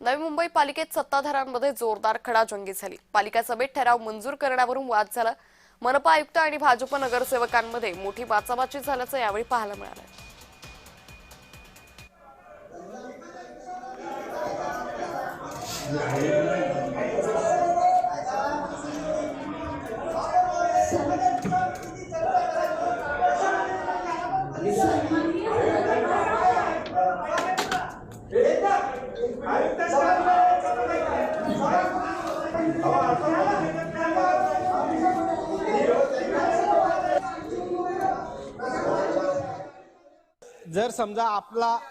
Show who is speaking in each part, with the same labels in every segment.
Speaker 1: नवी मुंबई पालिकेत सत्ताधाऱ्यांमध्ये जोरदार खडाजंगी झाली। पालिका सभेत ठराव मंजूर करण्यावरून वाद झाला। मनपा आयुक्त आणि भाजप नगरसेवकांमध्ये मोठी बाचाबाची झाल्याचं यावेळी पाहायला मिळालं।
Speaker 2: जर समजा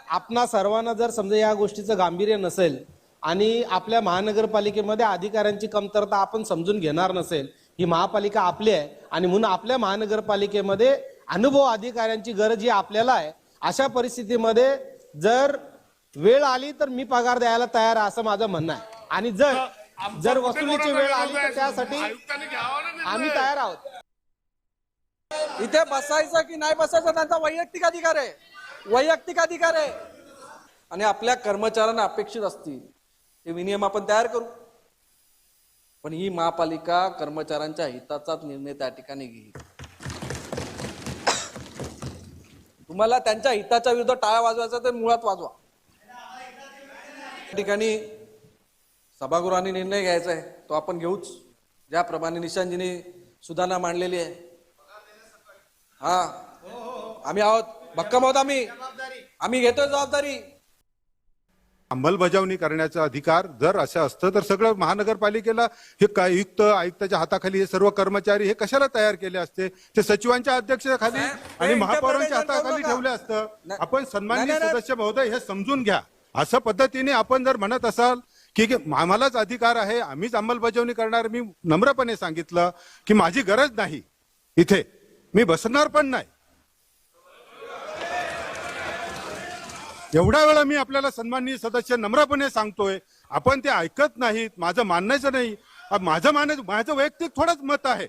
Speaker 2: आपणा सर्वांना जर समजा या गोष्टीचं गांभीर्य नसेल आणि आपल्या महानगरपालिकेमध्ये अधिकाऱ्यांची कमतरता आपण समजून घेणार नसेल, ही महापालिका आपली आहे आणि म्हणून आपल्या महानगरपालिकेमध्ये अनुभव अधिकाऱ्यांची गरज ही आपल्याला आहे। अशा परिस्थितीमध्ये जर वेळ आली तर मी पगार द्यायला तयार आहे असं माझं म्हणणं आहे आणि जर वसुलीची वेळ आली तर त्यासाठी आम्ही तयार आहोत।
Speaker 3: इथे बसायचं की नाही बसायचं त्यांचा वैयक्तिक अधिकार आहे, वैयक्तिक अधिकार आहे आणि आपल्या कर्मचाऱ्यांना अपेक्षित असतील ते विनियम आपण तयार करू, पण ही महापालिका कर्मचाऱ्यांच्या हिताचाच निर्णय त्या ठिकाणी घेईल। तुम्हाला त्यांच्या हिताच्या विरुद्ध टाळ्या वाजवायचा तर मुळात वाजवा। त्या ठिकाणी सभागृहाने निर्णय घ्यायचा आहे तो आपण घेऊच, ज्याप्रमाणे निशांतजींनी सुधारणा मांडलेली आहे। आम्ही आहोत, भक्कम आहोत, आम्ही घेतोय जबाबदारी।
Speaker 4: अंमलबजावणी करण्याचा अधिकार जर असं असतं तर सगळं महानगरपालिकेला हे आयुक्ताच्या हाताखाली हे सर्व कर्मचारी हे कशाला तयार केले असते? ते सचिवांच्या अध्यक्षतेखाली आणि महापौरांच्या हाताखाली ठेवले असतं। आपण सन्माननीय सदस्य महोदय हे समजून घ्या। अशा पद्धतीने आपण जर म्हणत असाल की आम्हालाच अधिकार आहे, आम्हीच अंमलबजावणी करणार, मी नम्रपणे सांगितलं की माझी गरज नाही, इथे मी बसणार पण नाही। एवढ्या वेळा मी आपल्याला सन्माननीय सदस्य नम्रपणे सांगतोय, आपण ते ऐकत नाहीत, माझं मानायचं नाही। माझं वैयक्तिक थोडंच मत आहे।